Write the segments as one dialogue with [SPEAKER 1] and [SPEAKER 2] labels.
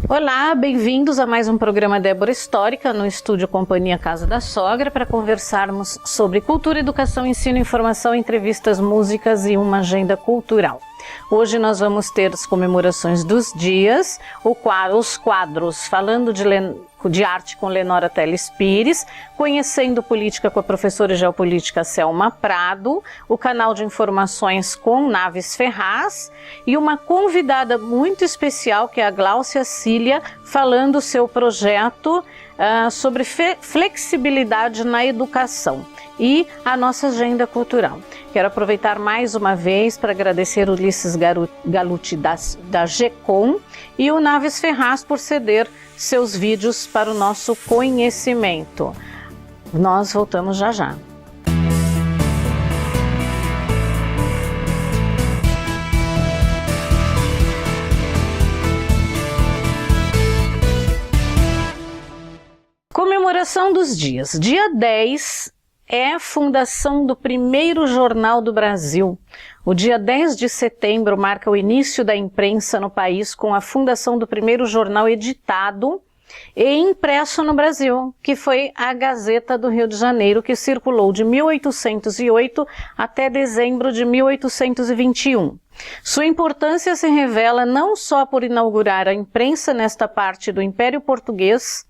[SPEAKER 1] Olá, bem-vindos a mais um programa Débora Histórica no estúdio Companhia Casa da Sogra para conversarmos sobre cultura, educação, ensino, informação, entrevistas, músicas e uma agenda cultural. Hoje nós vamos ter as comemorações dos dias, os quadros Falando de Arte com Lenora Teles Pires, Conhecendo Política com a professora de Geopolítica Selma Prado, o canal de informações com Naves Ferraz e uma convidada muito especial que é a Gláucia Cília, falando seu projeto sobre flexibilidade na educação e a nossa agenda cultural. Quero aproveitar mais uma vez para agradecer o Ulisses Galuti da GECOM e o Naves Ferraz por ceder seus vídeos para o nosso conhecimento. Nós voltamos já já. Comemoração dos dias. Dia 10 é a fundação do primeiro jornal do Brasil. O dia 10 de setembro marca o início da imprensa no país com a fundação do primeiro jornal editado e impresso no Brasil, que foi a Gazeta do Rio de Janeiro, que circulou de 1808 até dezembro de 1821. Sua importância se revela não só por inaugurar a imprensa nesta parte do Império Português,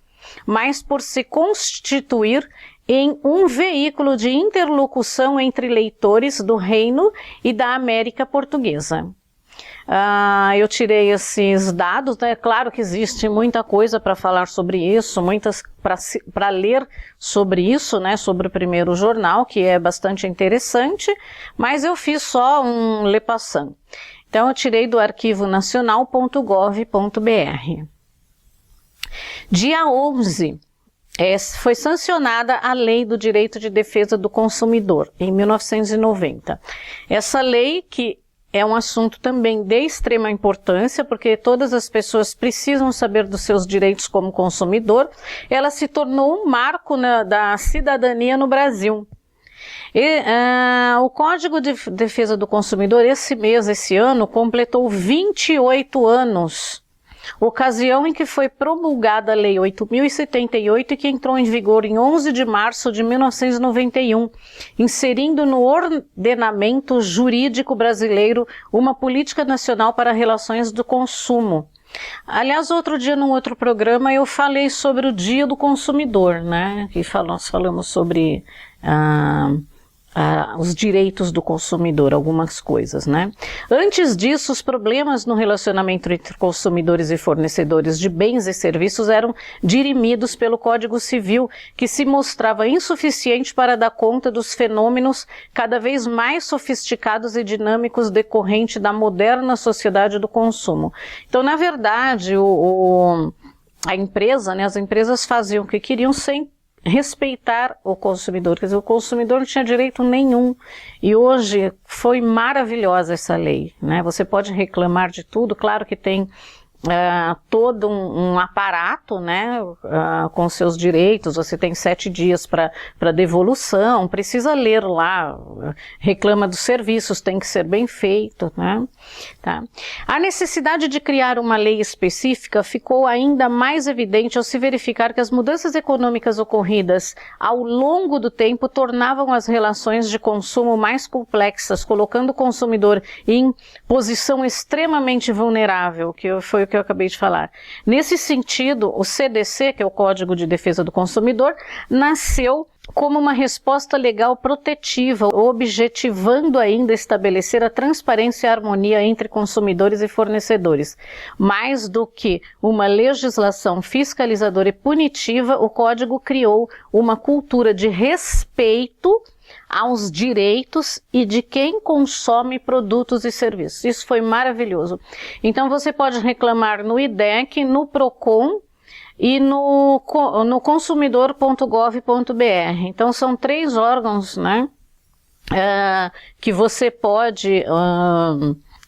[SPEAKER 1] mas por se constituir em um veículo de interlocução entre leitores do Reino e da América Portuguesa. Eu tirei esses dados, né? Claro que existe muita coisa para falar sobre isso, muitas para ler sobre isso, né? Sobre o primeiro jornal, que é bastante interessante, mas eu fiz só um le passant. Então eu tirei do arquivonacional.gov.br. Dia 11. Foi sancionada a Lei do Direito de Defesa do Consumidor, em 1990. Essa lei, que é um assunto também de extrema importância, porque todas as pessoas precisam saber dos seus direitos como consumidor, ela se tornou um marco da cidadania no Brasil. O Código de Defesa do Consumidor, esse ano, completou 28 anos. Ocasião em que foi promulgada a Lei 8.078 e que entrou em vigor em 11 de março de 1991, inserindo no ordenamento jurídico brasileiro uma política nacional para relações do consumo. Aliás, outro dia, num outro programa, eu falei sobre o Dia do Consumidor, né? Que nós falamos sobre os direitos do consumidor, algumas coisas, né? Antes disso, os problemas no relacionamento entre consumidores e fornecedores de bens e serviços eram dirimidos pelo Código Civil, que se mostrava insuficiente para dar conta dos fenômenos cada vez mais sofisticados e dinâmicos decorrente da moderna sociedade do consumo. Então, na verdade, a empresa, né, as empresas faziam o que queriam sem respeitar o consumidor, quer dizer, o consumidor não tinha direito nenhum, e hoje foi maravilhosa essa lei, né? Você pode reclamar de tudo, claro que tem todo um aparato, né, com seus direitos, você tem 7 dias para devolução, precisa ler lá, reclama dos serviços, tem que ser bem feito, né? Tá. A necessidade de criar uma lei específica ficou ainda mais evidente ao se verificar que as mudanças econômicas ocorridas ao longo do tempo tornavam as relações de consumo mais complexas, colocando o consumidor em posição extremamente vulnerável, foi o que eu acabei de falar. Nesse sentido, o CDC, que é o Código de Defesa do Consumidor, nasceu como uma resposta legal protetiva, objetivando ainda estabelecer a transparência e a harmonia entre consumidores e fornecedores. Mais do que uma legislação fiscalizadora e punitiva, o Código criou uma cultura de respeito aos direitos e de quem consome produtos e serviços. Isso foi maravilhoso. Então você pode reclamar no IDEC, no PROCON e no consumidor.gov.br. Então são 3 órgãos, né, que você pode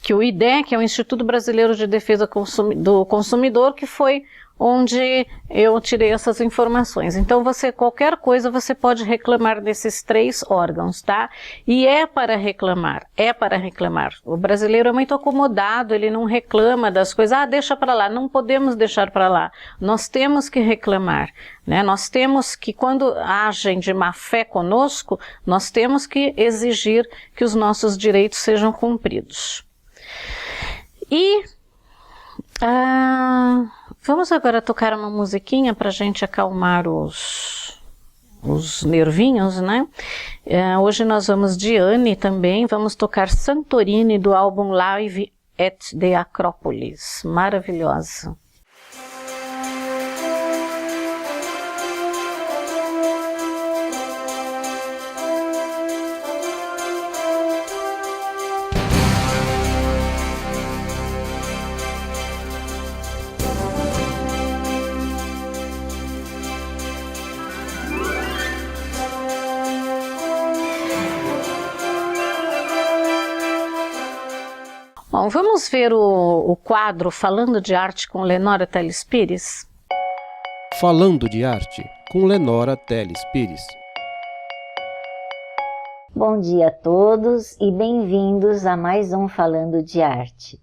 [SPEAKER 1] que o IDE, que é o Instituto Brasileiro de Defesa do Consumidor, que foi onde eu tirei essas informações. Então, qualquer coisa você pode reclamar desses 3 órgãos, tá? E é para reclamar. O brasileiro é muito acomodado, ele não reclama das coisas, deixa para lá, não podemos deixar para lá. Nós temos que reclamar, né? Nós temos que, quando agem de má fé conosco, nós temos que exigir que os nossos direitos sejam cumpridos. E vamos agora tocar uma musiquinha para a gente acalmar os nervinhos, né? Hoje nós vamos de Anne também, vamos tocar Santorini do álbum Live at the Acropolis, maravilhosa. Bom, vamos ver o quadro Falando de Arte com Lenora Teles Pires?
[SPEAKER 2] Falando de Arte com Lenora Teles Pires.
[SPEAKER 3] Bom dia a todos e bem-vindos a mais um Falando de Arte.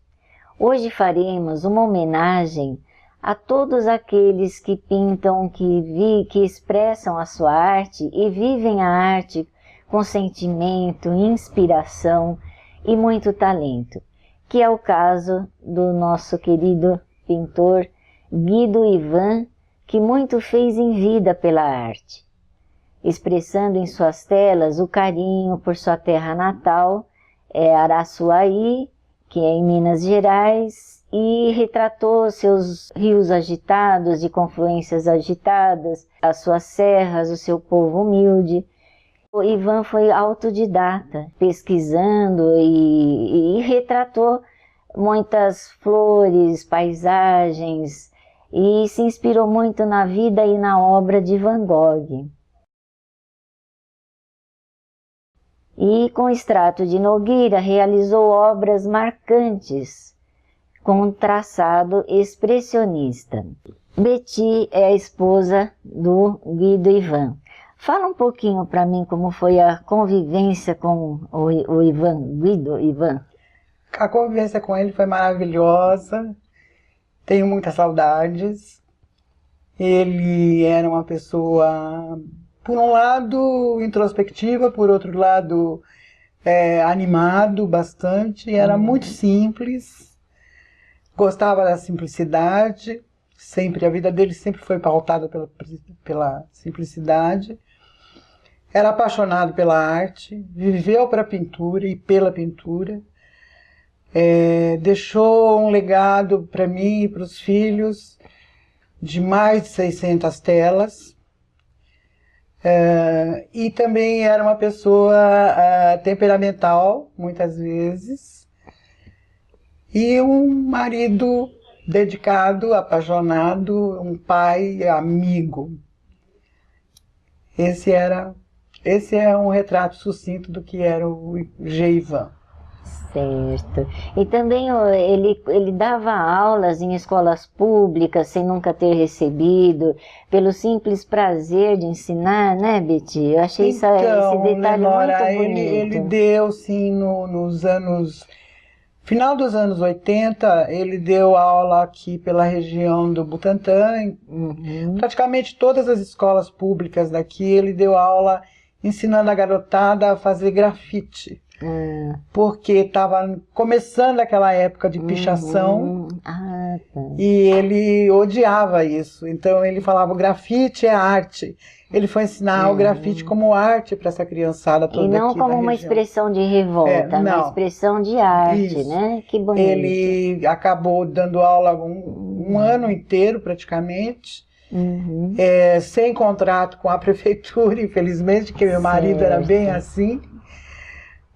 [SPEAKER 3] Hoje faremos uma homenagem a todos aqueles que pintam, que expressam a sua arte e vivem a arte com sentimento, inspiração e muito talento, que é o caso do nosso querido pintor Guido Ivan, que muito fez em vida pela arte, expressando em suas telas o carinho por sua terra natal, Araçuaí, que é em Minas Gerais, e retratou seus rios agitados e confluências agitadas, as suas serras, o seu povo humilde. O Ivan foi autodidata, pesquisando e retratou muitas flores, paisagens, e se inspirou muito na vida e na obra de Van Gogh. E com extrato de Nogueira realizou obras marcantes, com um traçado expressionista. Betty é a esposa do Guido Ivan. Fala um pouquinho para mim como foi a convivência com o Ivan, Guido Ivan.
[SPEAKER 4] A convivência com ele foi maravilhosa, tenho muitas saudades. Ele era uma pessoa, por um lado, introspectiva, por outro lado, animado bastante, era muito simples, gostava da simplicidade, sempre, a vida dele sempre foi pautada pela simplicidade. Era apaixonado pela arte, viveu para a pintura e pela pintura. Deixou um legado para mim e para os filhos de mais de 600 telas. E também era uma pessoa temperamental, muitas vezes. E um marido dedicado, apaixonado, um pai amigo. Esse é um retrato sucinto do que era o G. Ivan.
[SPEAKER 3] Certo. E também ele dava aulas em escolas públicas sem nunca ter recebido, pelo simples prazer de ensinar, né, Betty? Eu achei esse detalhe
[SPEAKER 4] Lenora,
[SPEAKER 3] muito bonito.
[SPEAKER 4] Ele deu, sim, nos anos... Final dos anos 80, ele deu aula aqui pela região do Butantã, praticamente todas as escolas públicas daqui, ele deu aula ensinando a garotada a fazer grafite. Porque estava começando aquela época de pichação, e ele odiava isso. Então ele falava, o grafite é arte. Ele foi ensinar o grafite como arte para essa criançada toda.
[SPEAKER 3] E não
[SPEAKER 4] aqui
[SPEAKER 3] como
[SPEAKER 4] da
[SPEAKER 3] uma
[SPEAKER 4] região.
[SPEAKER 3] Expressão de revolta, uma expressão de arte,
[SPEAKER 4] Isso.
[SPEAKER 3] né? Que bonito.
[SPEAKER 4] Ele acabou dando aula um ano inteiro, praticamente, sem contrato com a prefeitura, infelizmente, porque meu marido era bem assim.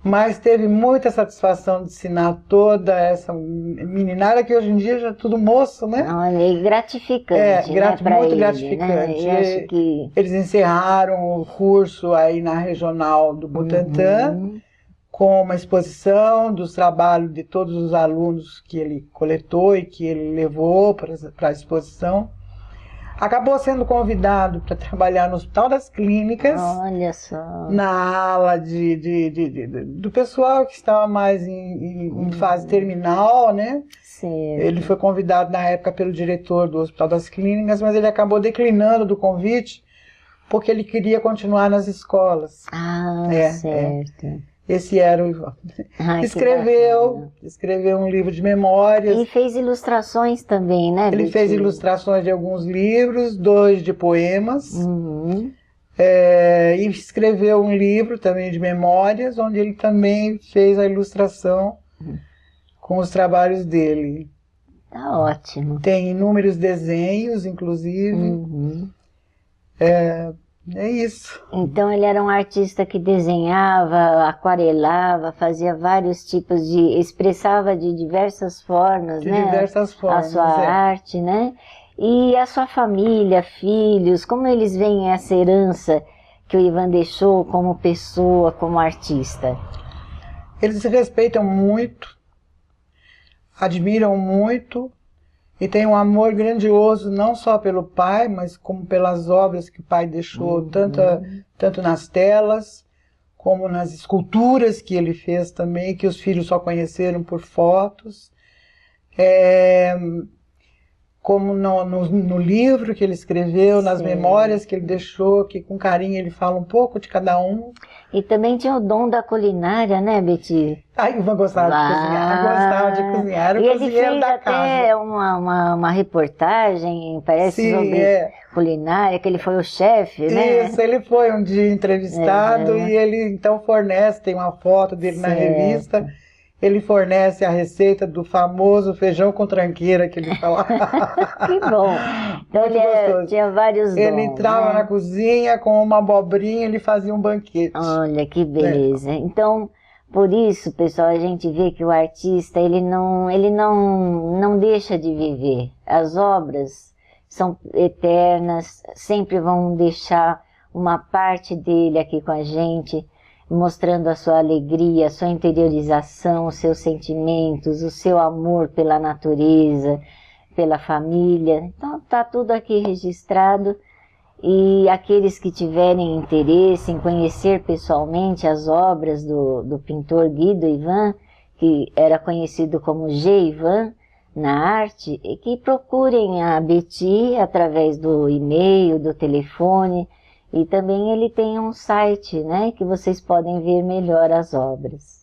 [SPEAKER 4] Mas teve muita satisfação de ensinar toda essa meninada que hoje em dia já é tudo moço, né?
[SPEAKER 3] Olha, e gratificante, né,
[SPEAKER 4] muito
[SPEAKER 3] ele,
[SPEAKER 4] gratificante.
[SPEAKER 3] Né? Eu acho que...
[SPEAKER 4] Eles encerraram o curso aí na regional do Butantã, com uma exposição dos trabalhos de todos os alunos que ele coletou e que ele levou para a exposição. Acabou sendo convidado para trabalhar no Hospital das Clínicas.
[SPEAKER 3] Olha só.
[SPEAKER 4] Na ala do pessoal que estava mais em fase terminal, né?
[SPEAKER 3] Certo.
[SPEAKER 4] Ele foi convidado na época pelo diretor do Hospital das Clínicas, mas ele acabou declinando do convite porque ele queria continuar nas escolas.
[SPEAKER 3] Ah, certo.
[SPEAKER 4] Esse era o...
[SPEAKER 3] Ai,
[SPEAKER 4] escreveu um livro de memórias.
[SPEAKER 3] E fez ilustrações também, né,
[SPEAKER 4] Ele fez ilustrações de alguns livros, 2 de poemas.
[SPEAKER 3] Uhum.
[SPEAKER 4] E escreveu um livro também de memórias, onde ele também fez a ilustração com os trabalhos dele.
[SPEAKER 3] Tá ótimo.
[SPEAKER 4] Tem inúmeros desenhos, inclusive.
[SPEAKER 3] Uhum.
[SPEAKER 4] É isso.
[SPEAKER 3] Então ele era um artista que desenhava, aquarelava, fazia vários tipos de... expressava de diversas formas,
[SPEAKER 4] De
[SPEAKER 3] né?
[SPEAKER 4] diversas formas,
[SPEAKER 3] a sua arte, né? E a sua família, filhos, como eles veem essa herança que o Ivan deixou como pessoa, como artista?
[SPEAKER 4] Eles se respeitam muito, admiram muito e têm um amor grandioso, não só pelo pai, mas como pelas obras que o pai deixou, tanto nas telas, como nas esculturas que ele fez também, que os filhos só conheceram por fotos. Como no livro que ele escreveu, nas memórias que ele deixou, que com carinho ele fala um pouco de cada um.
[SPEAKER 3] E também tinha o dom da culinária, né, Betty?
[SPEAKER 4] Ai, Ivan gostava de cozinhar, gostava de cozinhar, era o cozinheiro da casa.
[SPEAKER 3] Ele fez até uma reportagem, parece, sobre culinária, que ele foi o chefe, né?
[SPEAKER 4] Isso, ele foi um dia entrevistado e ele então fornece, tem uma foto dele na revista. Ele fornece a receita do famoso feijão com tranqueira que ele falava.
[SPEAKER 3] Que bom. Então ele tinha vários dons.
[SPEAKER 4] Ele entrava na cozinha com uma abobrinha e ele fazia um banquete.
[SPEAKER 3] Olha, que beleza. Então, por isso, pessoal, a gente vê que o artista, ele não deixa de viver. As obras são eternas, sempre vão deixar uma parte dele aqui com a gente, mostrando a sua alegria, a sua interiorização, os seus sentimentos, o seu amor pela natureza, pela família. Então está tudo aqui registrado e aqueles que tiverem interesse em conhecer pessoalmente as obras do pintor Guido Ivan, que era conhecido como G. Ivan na arte, e que procurem a Betty através do e-mail, do telefone. E também ele tem um site, né, que vocês podem ver melhor as obras.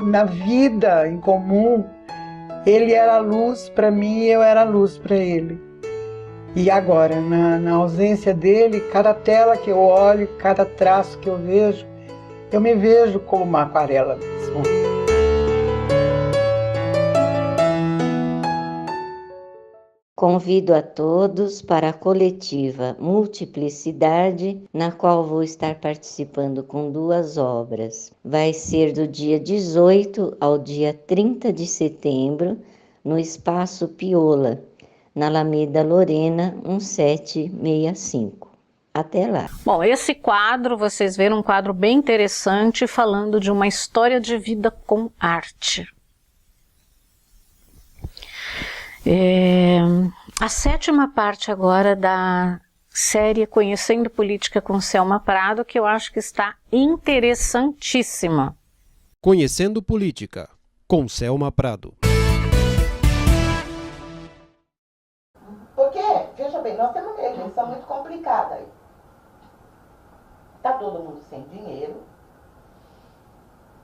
[SPEAKER 4] na vida em comum, ele era luz para mim e eu era luz para ele. E agora, na ausência dele, cada tela que eu olho, cada traço que eu me vejo como uma aquarela mesmo.
[SPEAKER 3] Convido a todos para a coletiva Multiplicidade, na qual vou estar participando com 2 obras. Vai ser do dia 18 ao dia 30 de setembro, no Espaço Piola, na Alameda Lorena, 1765. Até lá.
[SPEAKER 1] Bom, esse quadro, vocês viram um quadro bem interessante falando de uma história de vida com arte. A 7ª parte agora da série Conhecendo Política com Selma Prado, que eu acho que está interessantíssima.
[SPEAKER 2] Conhecendo Política, com Selma Prado.
[SPEAKER 5] Porque, veja bem, nós temos uma eleição muito complicada aí. Está todo mundo sem dinheiro.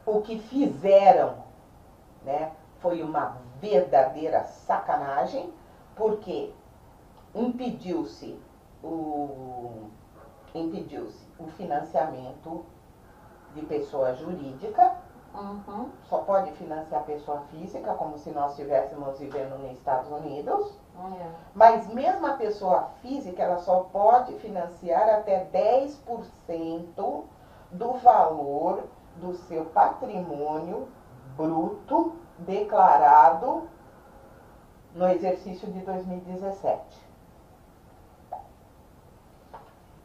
[SPEAKER 5] O que fizeram, né, foi uma verdadeira sacanagem, porque impediu-se o financiamento de pessoa jurídica. Só pode financiar pessoa física, como se nós estivéssemos vivendo nos Estados Unidos. Mas mesmo a pessoa física, ela só pode financiar até 10% do valor do seu patrimônio bruto declarado no exercício de 2017.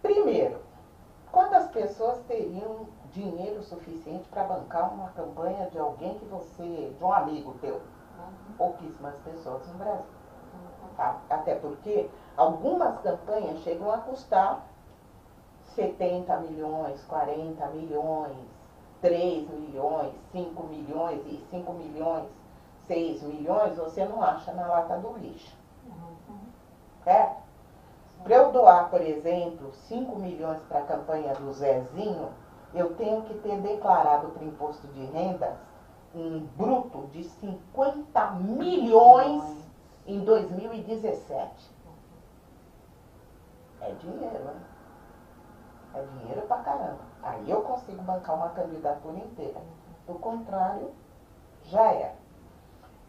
[SPEAKER 5] Primeiro, quantas pessoas teriam dinheiro suficiente para bancar uma campanha de alguém de um amigo teu? Pouquíssimas pessoas no Brasil. Tá? Até porque algumas campanhas chegam a custar 70 milhões, 40 milhões, 3 milhões, 5 milhões e 5 milhões, 6 milhões, você não acha na lata do lixo. Certo? Para eu doar, por exemplo, 5 milhões para a campanha do Zezinho, eu tenho que ter declarado para o imposto de renda um bruto de 50 milhões em 2017. É dinheiro, né? É dinheiro pra caramba. Aí eu consigo bancar uma candidatura inteira. Do contrário, já era.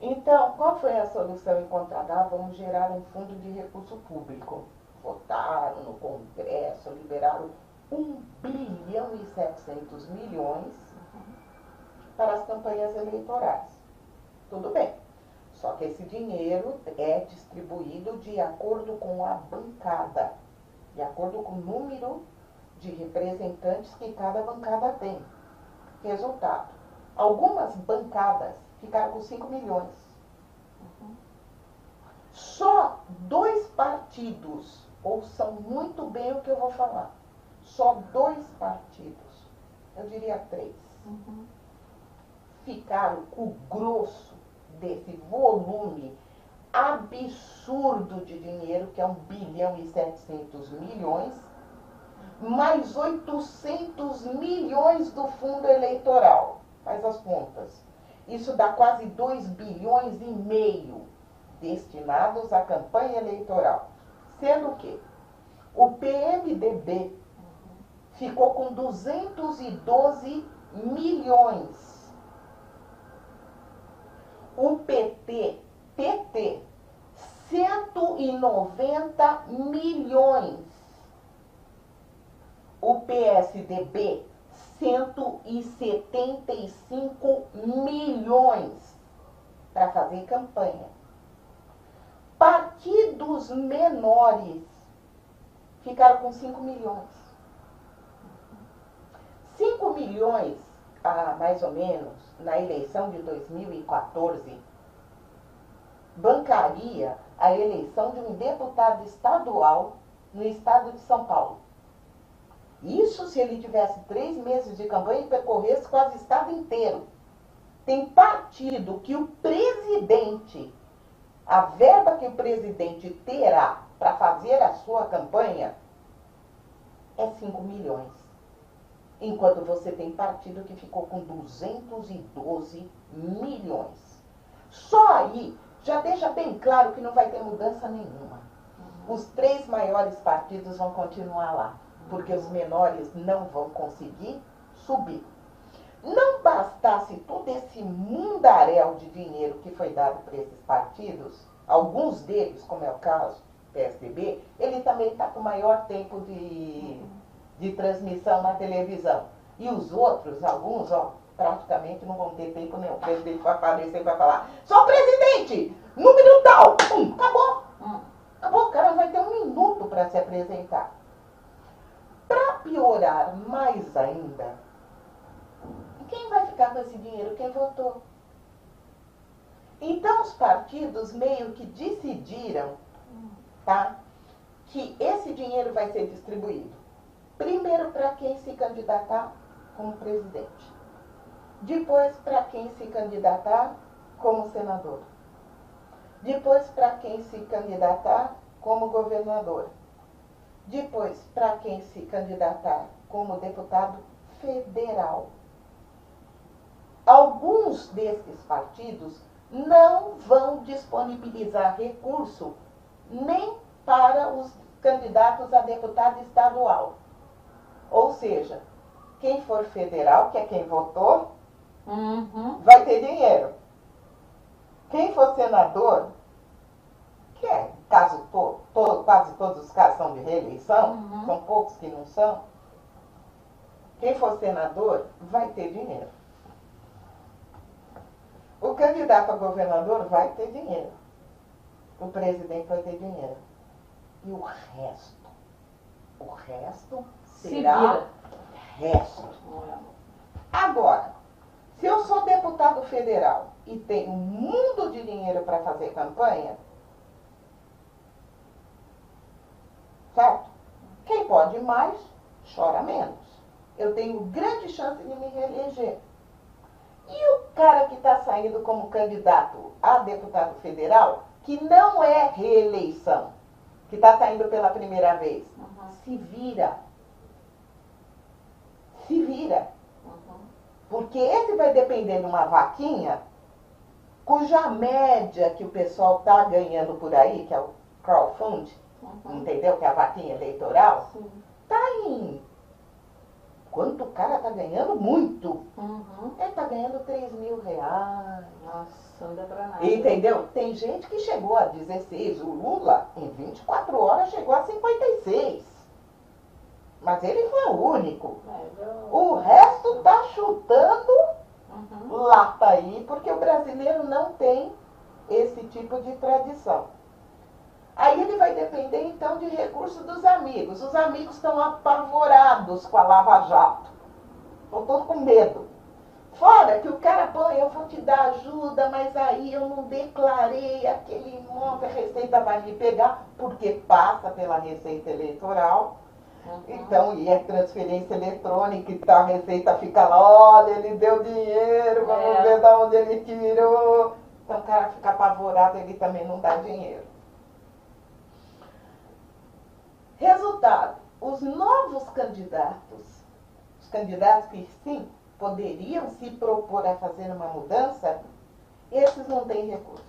[SPEAKER 5] Então, qual foi a solução encontrada? Vamos gerar um fundo de recurso público. Votaram no Congresso, liberaram 1 bilhão e 700 milhões para as campanhas eleitorais. Tudo bem. Só que esse dinheiro é distribuído de acordo com a bancada, de acordo com o número de representantes que cada bancada tem. Resultado, algumas bancadas ficaram com 5 milhões. Só 2 partidos, ouçam muito bem o que eu vou falar, só 2 partidos, eu diria 3, ficaram com o grosso desse volume absurdo de dinheiro, que é 1 bilhão e 700 milhões, mais 800 milhões do fundo eleitoral. Faz as contas. Isso dá quase 2 bilhões e meio destinados à campanha eleitoral. Sendo que o PMDB ficou com 212 milhões. O PT, 190 milhões. O PSDB, 175 milhões para fazer campanha. Partidos menores ficaram com 5 milhões. 5 milhões, mais ou menos, na eleição de 2014, bancaria a eleição de um deputado estadual no estado de São Paulo. Isso se ele tivesse 3 meses de campanha e percorresse quase o estado inteiro. Tem partido que o presidente, a verba que o presidente terá para fazer a sua campanha é 5 milhões. Enquanto você tem partido que ficou com 212 milhões. Só aí já deixa bem claro que não vai ter mudança nenhuma. Os 3 maiores partidos vão continuar lá, porque os menores não vão conseguir subir. Não bastasse todo esse mundaréu de dinheiro que foi dado para esses partidos, alguns deles, como é o caso do PSDB, ele também está com maior tempo de transmissão na televisão. E os outros, alguns, praticamente não vão ter tempo nenhum. O presidente vai aparecer e vai falar: sou presidente, número tal, acabou. Acabou, o cara vai ter 1 minuto para se apresentar. Para piorar mais ainda, quem vai ficar com esse dinheiro? Quem votou. Então os partidos meio que decidiram, tá, que esse dinheiro vai ser distribuído primeiro para quem se candidatar como presidente, depois para quem se candidatar como senador, depois para quem se candidatar como governador, depois para quem se candidatar como deputado federal. Alguns desses partidos não vão disponibilizar recurso nem para os candidatos a deputado estadual. Ou seja, quem for federal, que é quem votou, vai ter dinheiro. Quem for senador, que é quase todos os casos são de reeleição, são poucos que não são, quem for senador vai ter dinheiro. O candidato a governador vai ter dinheiro. O presidente vai ter dinheiro. E o resto será resto. Agora, se eu sou deputado federal e tenho um mundo de dinheiro para fazer campanha, certo? Quem pode mais, chora menos. Eu tenho grande chance de me reeleger. E o cara que está saindo como candidato a deputado federal, que não é reeleição, que está saindo pela primeira vez, se vira. Se vira. Porque esse vai depender de uma vaquinha, cuja média que o pessoal está ganhando por aí, que é o crowdfund, entendeu? Que é a vaquinha eleitoral, está em... Quanto o cara está ganhando? Muito. Ele está ganhando 3 mil reais.
[SPEAKER 1] Nossa, não dá pra nada.
[SPEAKER 5] Entendeu? Tem gente que chegou a 16. O Lula, em 24 horas, chegou a 56. Mas ele foi o único. O resto está chutando lata aí, porque o brasileiro não tem esse tipo de tradição. Aí ele vai depender, então, de recursos dos amigos. Os amigos estão apavorados com a Lava Jato. Estão todos com medo. Fora que o cara põe, eu vou te dar ajuda, mas aí eu não declarei aquele monte, a Receita vai me pegar, porque passa pela Receita Eleitoral. Então, e é transferência eletrônica, então a Receita fica lá, olha, ele deu dinheiro, vamos ver de onde ele tirou. Então o cara fica apavorado, ele também não dá dinheiro. Resultado, os novos candidatos, os candidatos que sim poderiam se propor a fazer uma mudança, esses não têm recurso.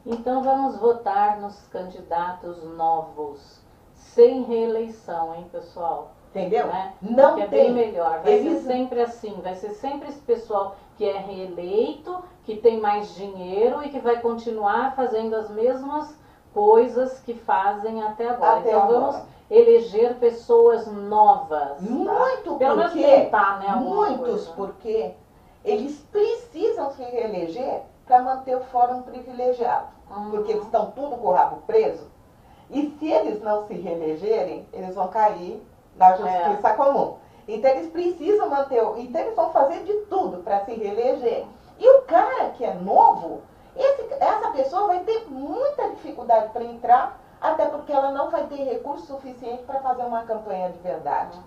[SPEAKER 1] Então vamos votar nos candidatos novos, sem reeleição, hein, pessoal?
[SPEAKER 5] Entendeu?
[SPEAKER 1] Né?
[SPEAKER 5] Não
[SPEAKER 1] que é
[SPEAKER 5] tem.
[SPEAKER 1] bem melhor. Vai ser sempre assim, vai ser sempre esse pessoal que é reeleito, que tem mais dinheiro e que vai continuar fazendo as mesmas coisas que fazem até agora.
[SPEAKER 5] Até
[SPEAKER 1] então
[SPEAKER 5] agora.
[SPEAKER 1] vamos eleger pessoas novas.
[SPEAKER 5] Muito,
[SPEAKER 1] tá? Pelo menos
[SPEAKER 5] porque
[SPEAKER 1] tentar, né?
[SPEAKER 5] muitos, porque eles precisam se reeleger para manter o fórum privilegiado. Porque eles estão tudo com o rabo preso. E se eles não se reelegerem, eles vão cair na justiça comum. Então eles precisam manter, então eles vão fazer de tudo para se reeleger. E o cara que é novo, essa pessoa vai ter muita dificuldade para entrar, até porque ela não vai ter recurso suficiente para fazer uma campanha de verdade.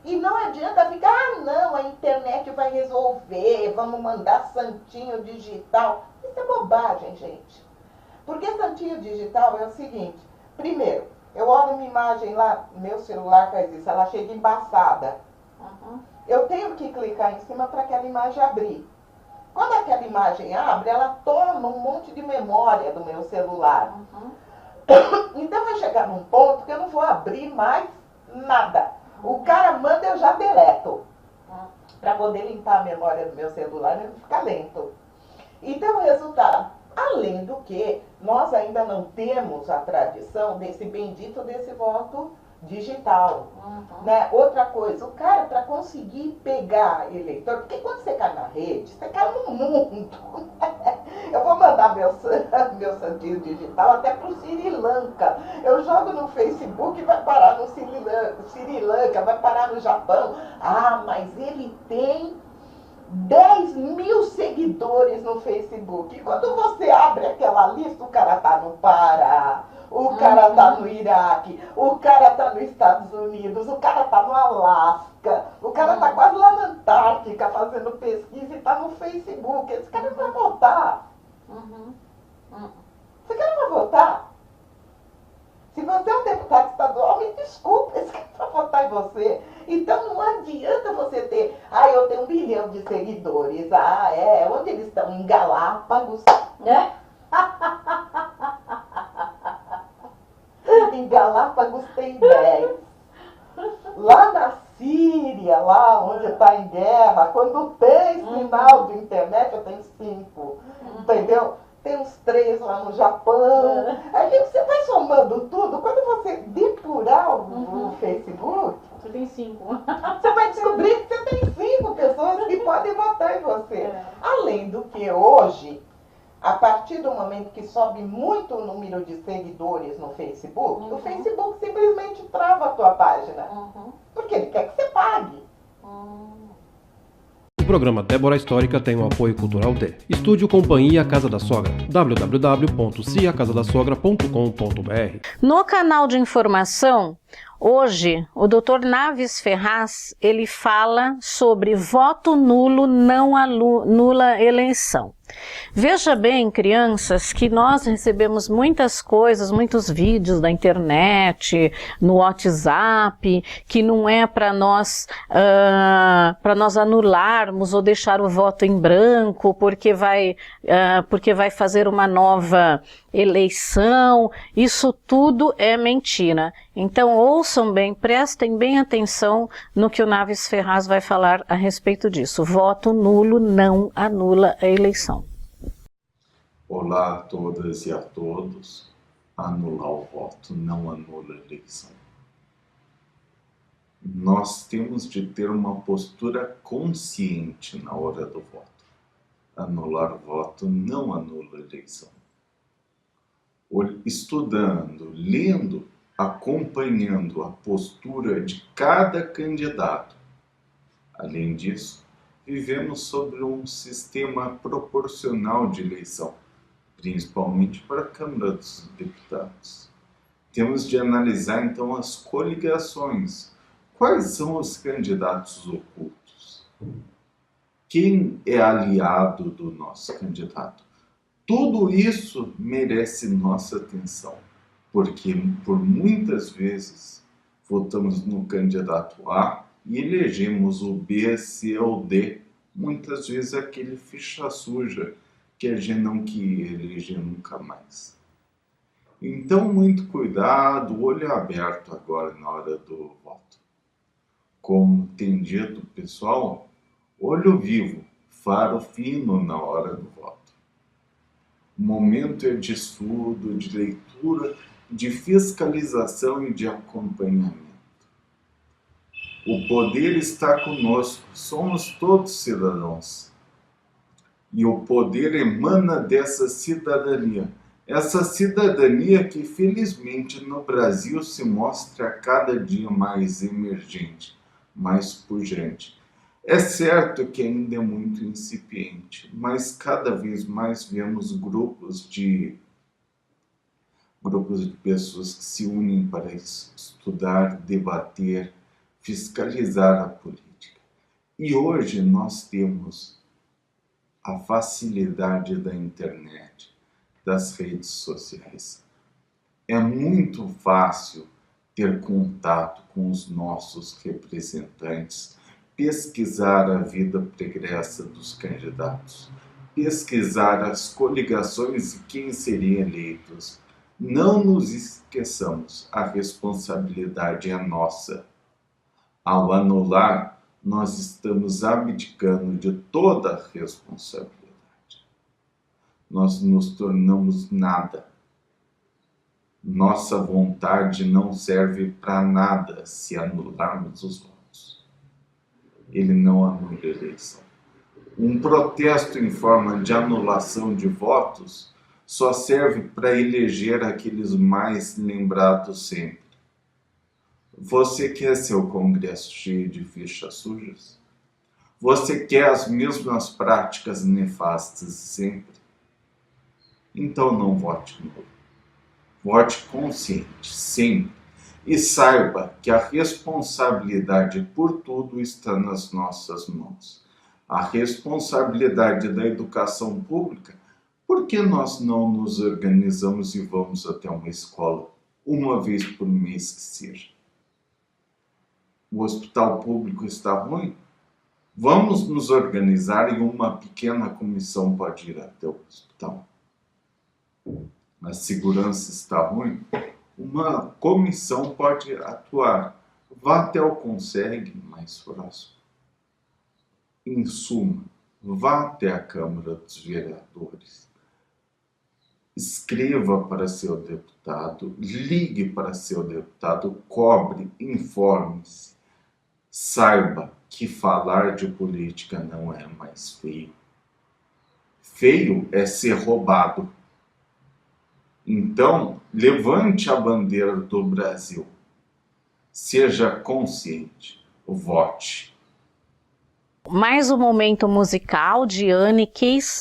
[SPEAKER 5] E não adianta ficar, não, a internet vai resolver, vamos mandar santinho digital. Isso é bobagem, gente. Porque santinho digital é o seguinte, primeiro, eu olho uma imagem lá, meu celular faz isso, ela chega embaçada. eu tenho que clicar em cima para aquela imagem abrir. Quando aquela imagem abre, ela toma um monte de memória do meu celular. Então vai chegar num ponto que eu não vou abrir mais nada. O cara manda, eu já deleto. Para poder limpar a memória do meu celular, ele fica lento. Então, o resultado, além do que, nós ainda não temos a tradição desse bendito desse voto digital. Né? Outra coisa, o cara, para conseguir pegar eleitor, porque quando você cai na rede, você cai no mundo. Eu vou mandar meu santinho digital até para o Sri Lanka. Eu jogo no Facebook e vai parar no Sri Lanka, vai parar no Japão. Ah, mas ele tem 10 mil seguidores no Facebook. E quando você abre aquela lista, o cara tá no Pará, o cara tá no Iraque, o cara tá nos Estados Unidos, o cara tá no Alasca, o cara tá quase lá na Antártica fazendo pesquisa e tá no Facebook. Esse cara não vai votar. Esse cara não vai votar. Se você é um deputado estadual, me desculpe, esse cara vai votar em você. Então não adianta você ter, eu tenho 1 bilhão de seguidores. Onde eles estão? Em Galápagos. Em Galápagos tem 10. Lá na Síria, lá onde está em guerra, quando tem sinal de internet, eu tenho 5. Entendeu? Tem uns 3 lá no Japão. Aí você vai somando tudo. Quando você depurar o Facebook,
[SPEAKER 1] Você tem 5.
[SPEAKER 5] você vai descobrir que você tem 5 pessoas que podem votar em você. Além do que hoje, a partir do momento que sobe muito o número de seguidores no Facebook, o Facebook simplesmente trava a tua página. Porque ele quer que você pague.
[SPEAKER 2] O programa Débora Histórica tem o apoio cultural de Estúdio Companhia Casa da Sogra, www.ciacasadassogra.com.br.
[SPEAKER 1] No canal de informação, hoje, o Dr. Naves Ferraz, ele fala sobre voto nulo não anula eleição. Veja bem, crianças, que nós recebemos muitas coisas, muitos vídeos da internet, no WhatsApp, que não é para nós anularmos ou deixar o voto em branco, porque vai fazer uma nova eleição. Isso tudo é mentira. Então ouçam bem, prestem bem atenção no que o Naves Ferraz vai falar a respeito disso. Voto nulo não anula a eleição.
[SPEAKER 6] Olá a todas e a todos. Anular o voto não anula a eleição. Nós temos de ter uma postura consciente na hora do voto. Anular o voto não anula a eleição. Estudando, lendo, acompanhando a postura de cada candidato. Além disso, vivemos sobre um sistema proporcional de eleição, principalmente para a Câmara dos Deputados. Temos de analisar, então, as coligações. Quais são os candidatos ocultos? Quem é aliado do nosso candidato? Tudo isso merece nossa atenção, porque por muitas vezes votamos no candidato A e elegemos o B, C ou D, muitas vezes aquele ficha suja que a gente não queria eleger nunca mais. Então, muito cuidado, olho aberto agora na hora do voto. Como tem dito, pessoal, olho vivo, faro fino na hora do voto. O momento é de estudo, de leitura, de fiscalização e de acompanhamento. O poder está conosco, somos todos cidadãos. E o poder emana dessa cidadania. Essa cidadania que, felizmente, no Brasil se mostra a cada dia mais emergente, mais pujante. É certo que ainda é muito incipiente, mas cada vez mais vemos grupos de pessoas que se unem para estudar, debater, fiscalizar a política. E hoje nós temos a facilidade da internet, das redes sociais. É muito fácil ter contato com os nossos representantes, pesquisar a vida pregressa dos candidatos, pesquisar as coligações e quem seriam eleitos. Não nos esqueçamos, a responsabilidade é nossa. Ao anular, nós estamos abdicando de toda a responsabilidade. Nós nos tornamos nada. Nossa vontade não serve para nada se anularmos os votos. Ele não anula a eleição. Um protesto em forma de anulação de votos só serve para eleger aqueles mais lembrados sempre. Você quer seu Congresso cheio de fichas sujas? Você quer as mesmas práticas nefastas sempre? Então não vote nulo. Vote consciente, sempre. E saiba que a responsabilidade por tudo está nas nossas mãos. A responsabilidade da educação pública, por que nós não nos organizamos e vamos até uma escola, uma vez por mês que seja? O hospital público está ruim? Vamos nos organizar e uma pequena comissão pode ir até o hospital. A segurança está ruim? Uma comissão pode atuar. Vá até o CONSEG mais próximo. Em suma, vá até a Câmara dos Vereadores. Escreva para seu deputado, ligue para seu deputado, cobre, informe-se. Saiba que falar de política não é mais feio. Feio é ser roubado. Então, levante a bandeira do Brasil. Seja consciente. Vote.
[SPEAKER 1] Mais um momento musical de Annie Keys,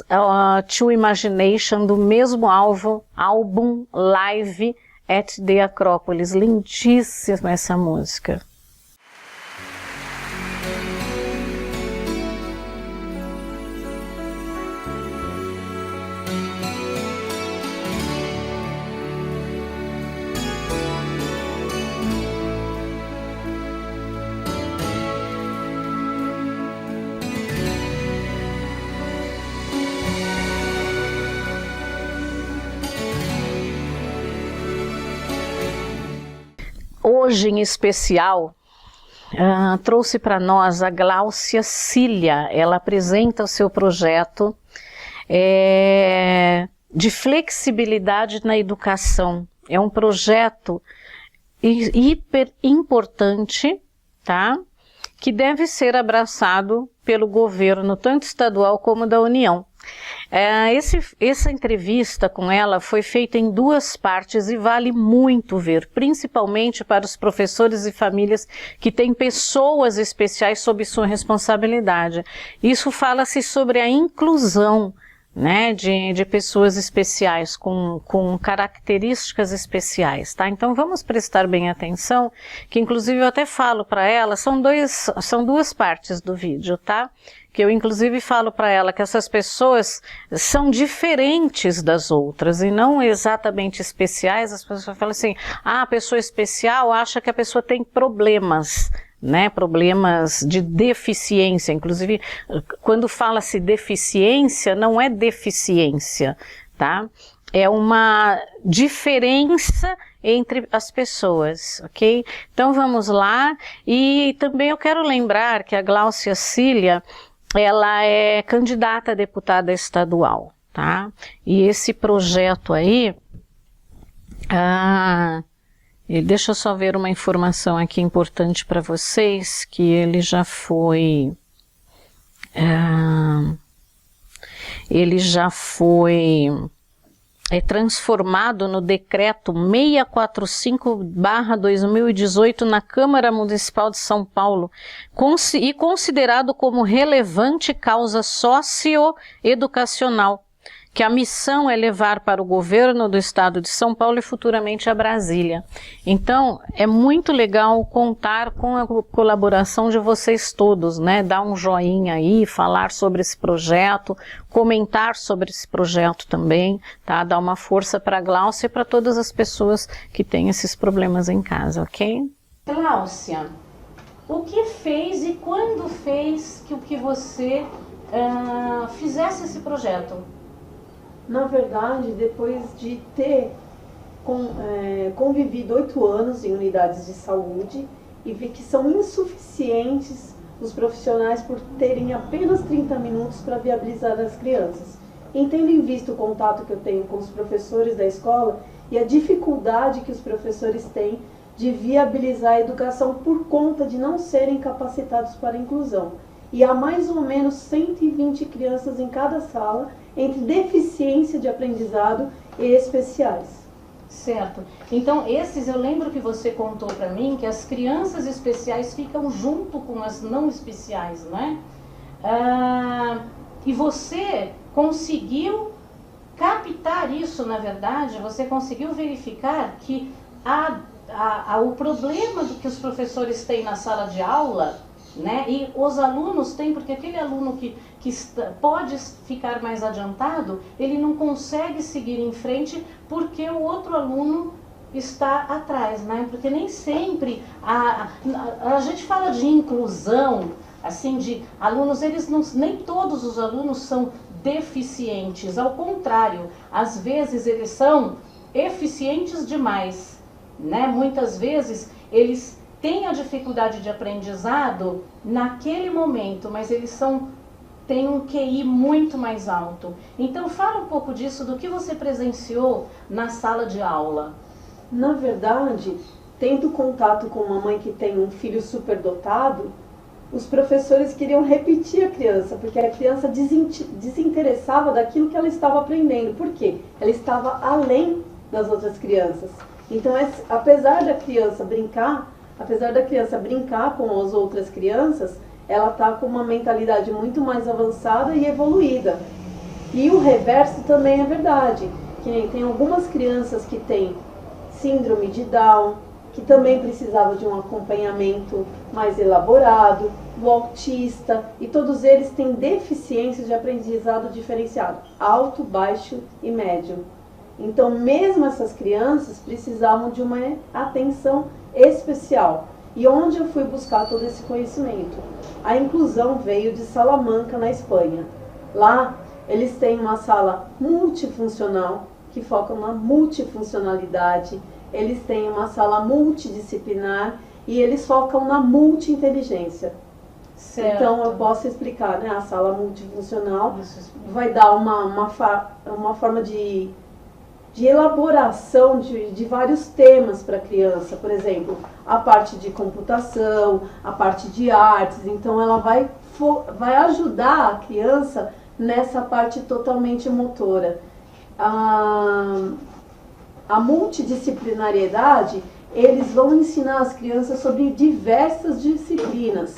[SPEAKER 1] To Imagination, do mesmo álbum Live at the Acrópolis. Lindíssima essa música. Hoje, em especial, trouxe para nós a Gláucia Cília. Ela apresenta o seu projeto de flexibilidade na educação. É um projeto hiper importante, tá? Que deve ser abraçado pelo governo, tanto estadual como da União. Essa entrevista com ela foi feita em 2 partes e vale muito ver, principalmente para os professores e famílias que têm pessoas especiais sob sua responsabilidade. Isso fala-se sobre a inclusão, né, de pessoas especiais, com características especiais, tá? Então vamos prestar bem atenção, que inclusive eu até falo para ela, são 2 partes do vídeo, tá? Que eu inclusive falo para ela que essas pessoas são diferentes das outras e não exatamente especiais. As pessoas falam assim, a pessoa especial acha que a pessoa tem problemas, né, problemas de deficiência. Inclusive, quando fala-se deficiência, não é deficiência, tá? É uma diferença entre as pessoas, ok? Então vamos lá. E também eu quero lembrar que a Gláucia Cília, ela é candidata a deputada estadual, tá? E esse projeto aí, deixa eu só ver uma informação aqui importante para vocês, que ele já foi transformado no decreto 645/2018 na Câmara Municipal de São Paulo e considerado como relevante causa socioeducacional, que a missão é levar para o governo do estado de São Paulo e futuramente a Brasília. Então, é muito legal contar com a colaboração de vocês todos, né? Dar um joinha aí, falar sobre esse projeto, comentar sobre esse projeto também, tá? Dar uma força para a Gláucia e para todas as pessoas que têm esses problemas em casa, ok? Gláucia, o que fez e quando fez que você fizesse esse projeto?
[SPEAKER 7] Na verdade, depois de ter convivido 8 anos em unidades de saúde e vi que são insuficientes os profissionais por terem apenas 30 minutos para viabilizar as crianças. E tendo em vista o contato que eu tenho com os professores da escola e a dificuldade que os professores têm de viabilizar a educação por conta de não serem capacitados para a inclusão. E há mais ou menos 120 crianças em cada sala, entre deficiência de aprendizado e especiais.
[SPEAKER 1] Certo. Então, esses, eu lembro que você contou para mim que as crianças especiais ficam junto com as não especiais, né? E você conseguiu captar isso, na verdade, você conseguiu verificar que o problema que os professores têm na sala de aula, né, e os alunos têm, porque aquele aluno que pode ficar mais adiantado, ele não consegue seguir em frente porque o outro aluno está atrás, né? Porque nem sempre a gente fala de inclusão, assim, de alunos, nem todos os alunos são deficientes, ao contrário, às vezes eles são eficientes demais, né? Muitas vezes eles têm a dificuldade de aprendizado naquele momento, mas eles têm um QI muito mais alto. Então fala um pouco disso, do que você presenciou na sala de aula.
[SPEAKER 7] Na verdade, tendo contato com uma mãe que tem um filho superdotado, os professores queriam repetir a criança, porque a criança desinteressava daquilo que ela estava aprendendo. Por quê? Ela estava além das outras crianças. Então, apesar da criança brincar com as outras crianças, ela está com uma mentalidade muito mais avançada e evoluída. E o reverso também é verdade, que nem tem algumas crianças que têm síndrome de Down, que também precisavam de um acompanhamento mais elaborado, o autista, e todos eles têm deficiências de aprendizado diferenciado, alto, baixo e médio. Então, mesmo essas crianças precisavam de uma atenção especial. E onde eu fui buscar todo esse conhecimento? A inclusão veio de Salamanca, na Espanha. Lá, eles têm uma sala multifuncional, que foca na multifuncionalidade. Eles têm uma sala multidisciplinar e eles focam na multi-inteligência.
[SPEAKER 1] Certo.
[SPEAKER 7] Então, eu posso explicar, né? A sala multifuncional vai dar uma forma de elaboração de vários temas para a criança. Por exemplo, a parte de computação, a parte de artes. Então, ela vai ajudar a criança nessa parte totalmente motora. A multidisciplinariedade, eles vão ensinar as crianças sobre diversas disciplinas.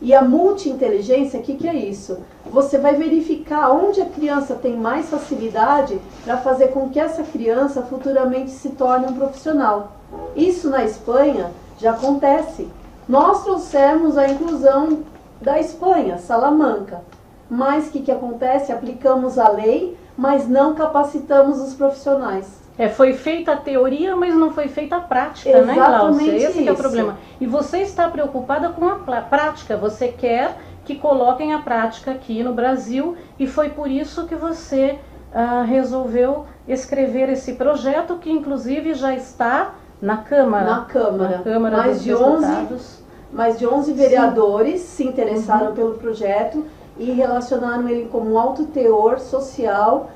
[SPEAKER 7] E a multi-inteligência, o que é isso? Você vai verificar onde a criança tem mais facilidade para fazer com que essa criança futuramente se torne um profissional. Isso na Espanha já acontece. Nós trouxemos a inclusão da Espanha, Salamanca. Mas o que acontece? Aplicamos a lei, mas não capacitamos os profissionais.
[SPEAKER 1] Foi feita a teoria, mas não foi feita a prática,
[SPEAKER 7] Exatamente,
[SPEAKER 1] né, Glaucia? Esse que é o
[SPEAKER 7] isso.
[SPEAKER 1] problema. E você está preocupada com a prática, você quer que coloquem a prática aqui no Brasil, e foi por isso que você resolveu escrever esse projeto, que inclusive já está na Câmara.
[SPEAKER 7] Na Câmara.
[SPEAKER 1] Na Câmara
[SPEAKER 7] mais
[SPEAKER 1] dos
[SPEAKER 7] de
[SPEAKER 1] Deputados.
[SPEAKER 7] Mais de 11 vereadores se interessaram pelo projeto e relacionaram ele como um alto teor social,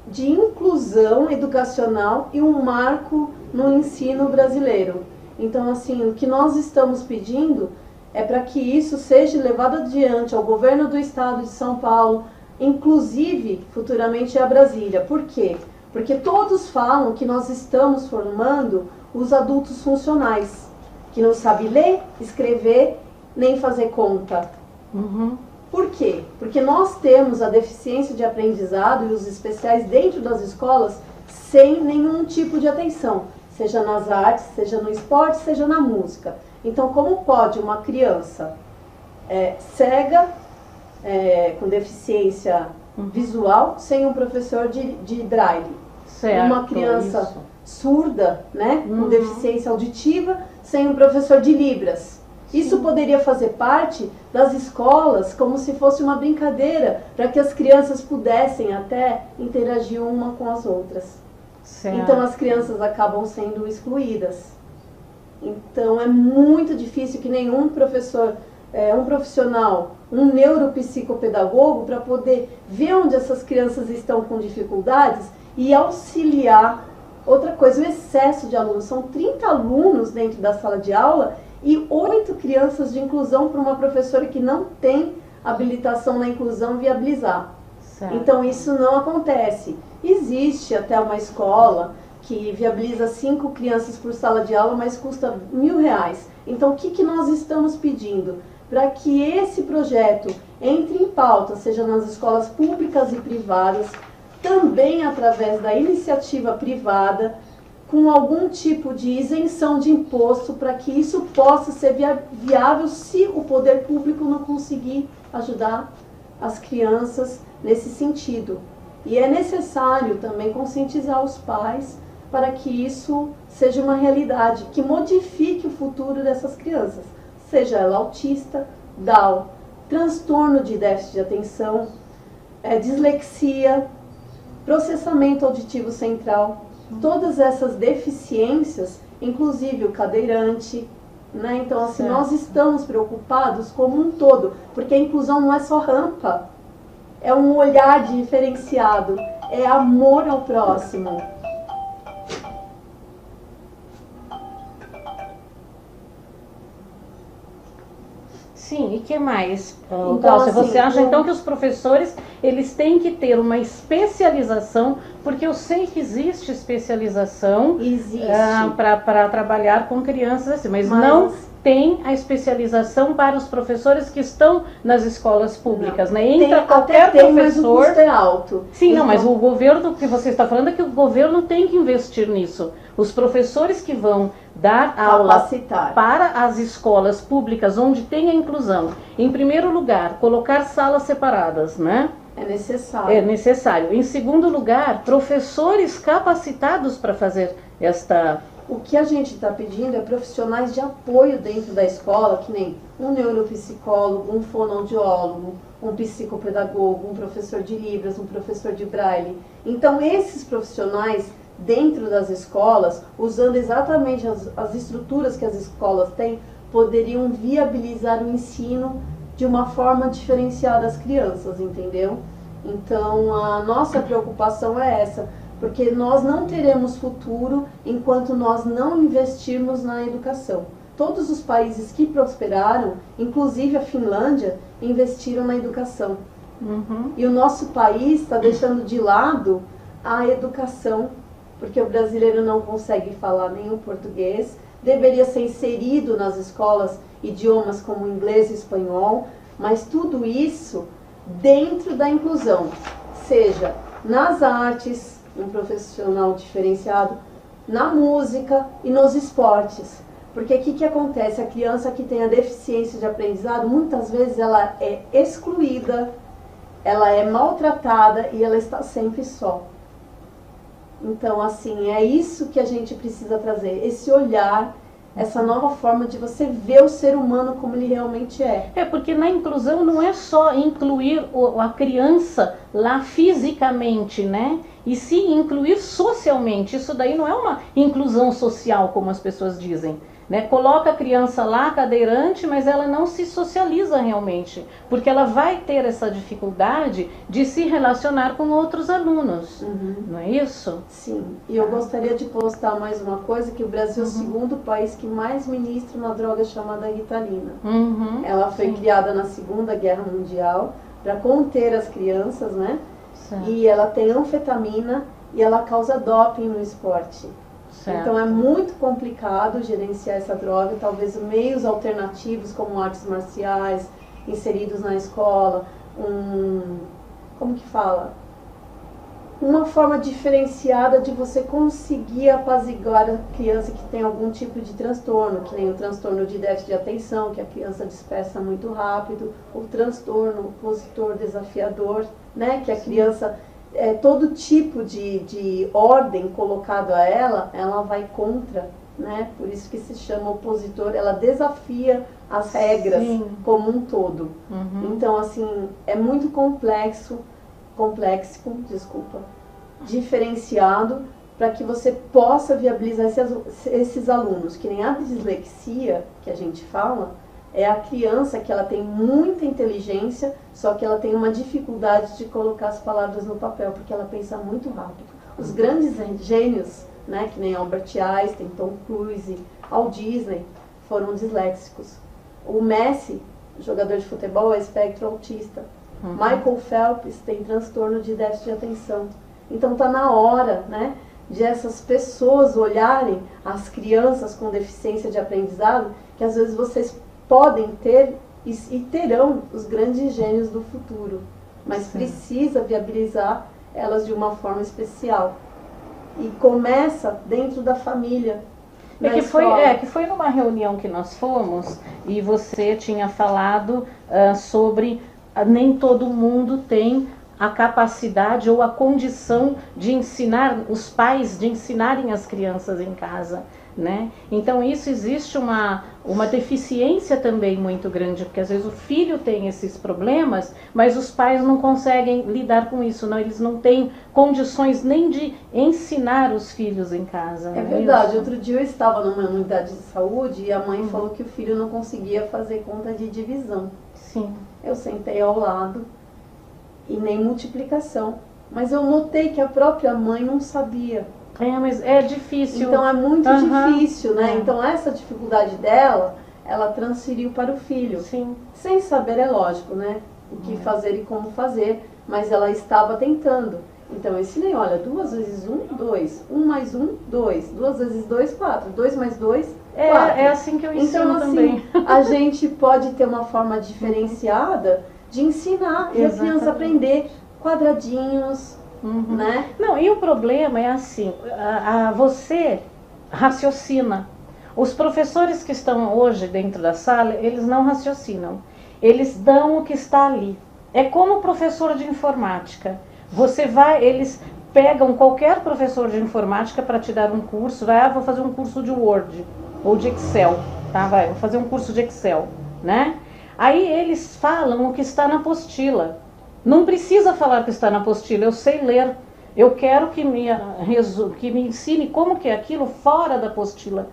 [SPEAKER 7] de inclusão educacional e um marco no ensino brasileiro. Então, assim, o que nós estamos pedindo é para que isso seja levado adiante ao governo do estado de São Paulo, inclusive futuramente a Brasília. Por quê? Porque todos falam que nós estamos formando os adultos funcionais, que não sabem ler, escrever, nem fazer conta.
[SPEAKER 1] Uhum.
[SPEAKER 7] Por quê? Porque nós temos a deficiência de aprendizado e os especiais dentro das escolas sem nenhum tipo de atenção, seja nas artes, seja no esporte, seja na música. Então, como pode uma criança cega, com deficiência visual, sem um professor de braille?
[SPEAKER 1] Certo,
[SPEAKER 7] Uma criança
[SPEAKER 1] isso.
[SPEAKER 7] surda, né, com deficiência auditiva, sem um professor de libras? Isso poderia fazer parte das escolas como se fosse uma brincadeira, para que as crianças pudessem até interagir uma com as outras.
[SPEAKER 1] Certo.
[SPEAKER 7] Então as crianças acabam sendo excluídas. Então é muito difícil que nenhum professor, um profissional, um neuropsicopedagogo, para poder ver onde essas crianças estão com dificuldades e auxiliar. Outra coisa, o excesso de alunos. São 30 alunos dentro da sala de aula e 8 crianças de inclusão para uma professora que não tem habilitação na inclusão viabilizar.
[SPEAKER 1] Certo.
[SPEAKER 7] Então isso não acontece. Existe até uma escola que viabiliza 5 crianças por sala de aula, mas custa R$1.000. Então o que nós estamos pedindo? Para que esse projeto entre em pauta, seja nas escolas públicas e privadas, também através da iniciativa privada, com algum tipo de isenção de imposto, para que isso possa ser viável se o poder público não conseguir ajudar as crianças nesse sentido. E é necessário também conscientizar os pais para que isso seja uma realidade, que modifique o futuro dessas crianças, seja ela autista, Down, transtorno de déficit de atenção, dislexia, processamento auditivo central, todas essas deficiências, inclusive o cadeirante, né? Então, assim, nós estamos preocupados como um todo, porque a inclusão não é só rampa, é um olhar diferenciado, é amor ao próximo.
[SPEAKER 1] Sim, e que mais,
[SPEAKER 7] Então,
[SPEAKER 1] Cláudia?
[SPEAKER 7] assim,
[SPEAKER 1] Você acha então que os professores eles têm que ter uma especialização, porque eu sei que existe especialização para trabalhar com crianças assim, mas não tem a especialização para os professores que estão nas escolas públicas, né? Entra qualquer professor.
[SPEAKER 7] Mas o custo é alto.
[SPEAKER 1] Sim,
[SPEAKER 7] então,
[SPEAKER 1] não, mas o governo que você está falando é que o governo tem que investir nisso. Os professores que vão dar aula para as escolas públicas onde tem a inclusão, em primeiro lugar, colocar salas separadas, né?
[SPEAKER 7] É necessário.
[SPEAKER 1] É necessário. Em segundo lugar, professores capacitados para fazer esta...
[SPEAKER 7] O que a gente está pedindo é profissionais de apoio dentro da escola, que nem um neuropsicólogo, um fonoaudiólogo, um psicopedagogo, um professor de Libras, um professor de Braille. Então, esses profissionais dentro das escolas, usando exatamente as estruturas que as escolas têm, poderiam viabilizar o ensino de uma forma diferenciada às crianças, entendeu? Então, a nossa preocupação é essa, porque nós não teremos futuro enquanto nós não investirmos na educação. Todos os países que prosperaram, inclusive a Finlândia, investiram na educação. E o nosso país está deixando de lado a educação, porque o brasileiro não consegue falar nenhum português, deveria ser inserido nas escolas idiomas como inglês e espanhol, mas tudo isso dentro da inclusão, seja nas artes, um profissional diferenciado, na música e nos esportes. Porque o que acontece? A criança que tem a deficiência de aprendizado, muitas vezes ela é excluída, ela é maltratada e ela está sempre só. Então, assim, é isso que a gente precisa trazer, esse olhar, essa nova forma de você ver o ser humano como ele realmente é.
[SPEAKER 1] É, porque na inclusão não é só incluir a criança lá fisicamente, né? E sim incluir socialmente. Isso daí não é uma inclusão social, como as pessoas dizem, né? Coloca a criança lá cadeirante, mas ela não se socializa realmente, porque ela vai ter essa dificuldade de se relacionar com outros alunos, não é isso?
[SPEAKER 7] Sim, e eu gostaria de postar mais uma coisa, que o Brasil é o segundo país que mais ministra uma droga chamada Ritalina. Ela foi criada na Segunda Guerra Mundial para conter as crianças, né?
[SPEAKER 1] Certo.
[SPEAKER 7] E ela tem anfetamina e ela causa doping no esporte.
[SPEAKER 1] Certo.
[SPEAKER 7] Então é muito complicado gerenciar essa droga, talvez meios alternativos como artes marciais, inseridos na escola, como que fala? Uma forma diferenciada de você conseguir apaziguar a criança que tem algum tipo de transtorno, que nem o transtorno de déficit de atenção, que a criança dispersa muito rápido, o transtorno opositor desafiador, né, que a criança... todo tipo de ordem colocado a ela vai contra né? Por isso que se chama opositor, ela desafia as regras como um todo. Então, assim, é muito complexo, diferenciado, para que você possa viabilizar esses alunos, que nem a dislexia, que a gente fala, é a criança que ela tem muita inteligência, só que ela tem uma dificuldade de colocar as palavras no papel, porque ela pensa muito rápido. Os grandes gênios, né, que nem Albert Einstein, Tom Cruise, Walt Disney, foram disléxicos. O Messi, jogador de futebol, é espectro autista. Michael Phelps tem transtorno de déficit de atenção. Então está na hora, né, de essas pessoas olharem as crianças com deficiência de aprendizado, que às vezes vocês podem ter e terão os grandes gênios do futuro, mas precisa viabilizar elas de uma forma especial. E começa dentro da família.
[SPEAKER 1] Que foi numa reunião que nós fomos e você tinha falado sobre nem todo mundo tem a capacidade ou a condição de ensinar, os pais de ensinarem as crianças em casa, né? Então isso existe uma deficiência também muito grande, porque às vezes o filho tem esses problemas, mas os pais não conseguem lidar com isso, não, eles não têm condições nem de ensinar os filhos em casa.
[SPEAKER 7] É verdade, outro dia eu estava numa unidade de saúde e a mãe falou que o filho não conseguia fazer conta de divisão.
[SPEAKER 1] Sim.
[SPEAKER 7] Eu sentei ao lado e nem multiplicação, mas eu notei que a própria mãe não sabia.
[SPEAKER 1] Mas é difícil.
[SPEAKER 7] Então é muito difícil, né? Então essa dificuldade dela, ela transferiu para o filho.
[SPEAKER 1] Sim.
[SPEAKER 7] Sem saber, é lógico, né? O que fazer e como fazer, mas ela estava tentando. Então eu ensinei, olha, 2 vezes 1, 2. 1 mais 1, 2. 2 vezes 2, 4. 2 mais 2, 4.
[SPEAKER 1] É assim que eu ensino
[SPEAKER 7] então,
[SPEAKER 1] também.
[SPEAKER 7] Assim, a gente pode ter uma forma diferenciada de ensinar e a criança aprender quadradinhos, né?
[SPEAKER 1] Não, e o problema é assim, você raciocina. Os professores que estão hoje dentro da sala, eles não raciocinam. Eles dão o que está ali. É como o professor de informática. Eles pegam qualquer professor de informática para te dar um curso, vou fazer um curso de Word ou de Excel, tá? Vou fazer um curso de Excel, né? Aí eles falam o que está na apostila. Não precisa falar o que está na apostila, eu sei ler. Eu quero que me ensine como que é aquilo fora da apostila.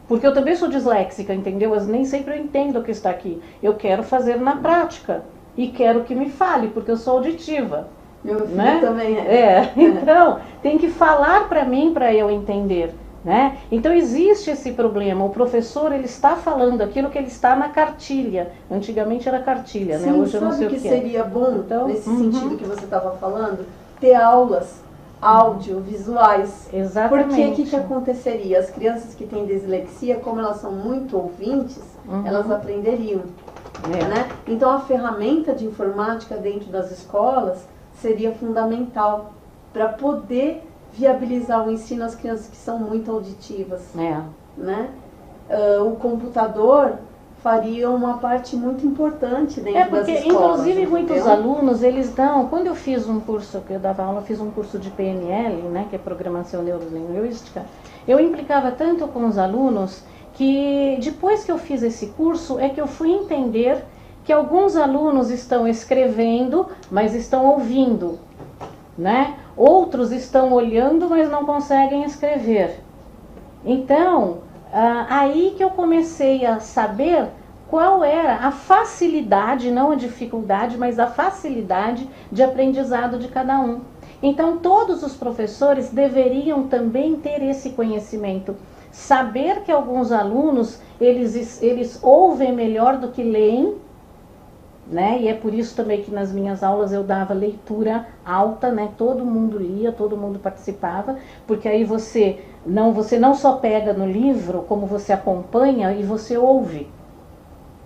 [SPEAKER 1] Porque eu também sou disléxica, entendeu? Mas nem sempre eu entendo o que está aqui. Eu quero fazer na prática. E quero que me fale, porque eu sou auditiva.
[SPEAKER 7] Meu filho,
[SPEAKER 1] né?
[SPEAKER 7] também é.
[SPEAKER 1] Então, tem que falar para mim para eu entender. Né? Então existe esse problema, o professor ele está falando aquilo que ele está na cartilha, antigamente era cartilha,
[SPEAKER 7] Sim,
[SPEAKER 1] né? Hoje eu não sei o que
[SPEAKER 7] seria bom,
[SPEAKER 1] então,
[SPEAKER 7] nesse sentido que você estava falando, ter aulas audiovisuais.
[SPEAKER 1] Exatamente.
[SPEAKER 7] Porque o que aconteceria? As crianças que têm dislexia, como elas são muito ouvintes, elas aprenderiam. Né? Então a ferramenta de informática dentro das escolas seria fundamental para poder viabilizar o ensino às crianças que são muito auditivas. Né? O computador faria uma parte muito importante dentro das escolas.
[SPEAKER 1] Inclusive muitos alunos, eles dão, quando eu fiz um curso, que eu dava aula, eu fiz um curso de PNL, né, que é Programação Neurolinguística, eu implicava tanto com os alunos que depois que eu fiz esse curso é que eu fui entender que alguns alunos estão escrevendo, mas estão ouvindo, né? Outros estão olhando, mas não conseguem escrever. Então, aí que eu comecei a saber qual era a facilidade, não a dificuldade, mas a facilidade de aprendizado de cada um. Então, todos os professores deveriam também ter esse conhecimento. Saber que alguns alunos, eles ouvem melhor do que leem, né? E é por isso também que nas minhas aulas eu dava leitura alta, né? Todo mundo lia, todo mundo participava, porque aí você não só pega no livro, como você acompanha e você ouve.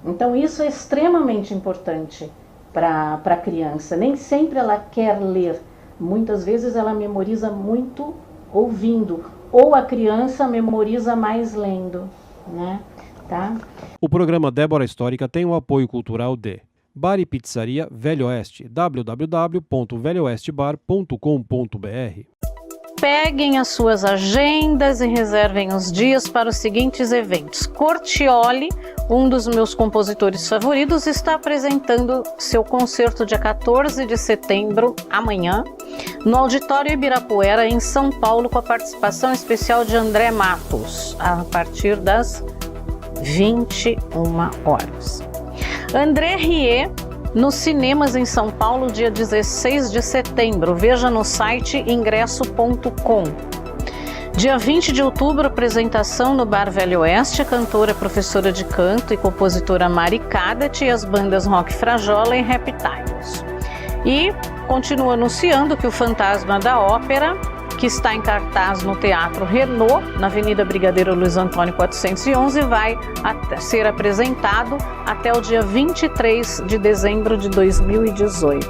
[SPEAKER 1] Então isso é extremamente importante para a criança. Nem sempre ela quer ler, muitas vezes ela memoriza muito ouvindo, ou a criança memoriza mais lendo, né? Tá?
[SPEAKER 2] O programa Débora Histórica tem o apoio cultural de Bar e Pizzaria Velho Oeste, www.velhooestebar.com.br.
[SPEAKER 1] peguem as suas agendas e reservem os dias para os seguintes eventos. Cortioli, um dos meus compositores favoritos, está apresentando seu concerto dia 14 de setembro, amanhã, no Auditório Ibirapuera, em São Paulo, com a participação especial de André Matos, a partir das 21 horas. André Rie, nos cinemas em São Paulo, dia 16 de setembro. Veja no site ingresso.com. Dia 20 de outubro, apresentação no Bar Velho Oeste, a cantora, professora de canto e compositora Mari Cadet e as bandas Rock Frajola e Reptiles. E continua anunciando que o Fantasma da Ópera, que está em cartaz no Teatro Renault, na Avenida Brigadeiro Luiz Antônio 411, vai ser apresentado até o dia 23 de dezembro de 2018.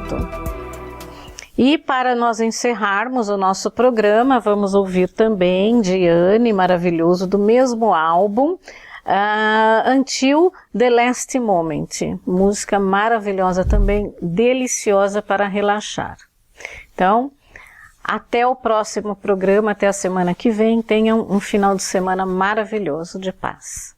[SPEAKER 1] E para nós encerrarmos o nosso programa, vamos ouvir também Diane, maravilhoso, do mesmo álbum, Until the Last Moment. Música maravilhosa também, deliciosa para relaxar. Então, até o próximo programa, até a semana que vem. Tenham um final de semana maravilhoso de paz.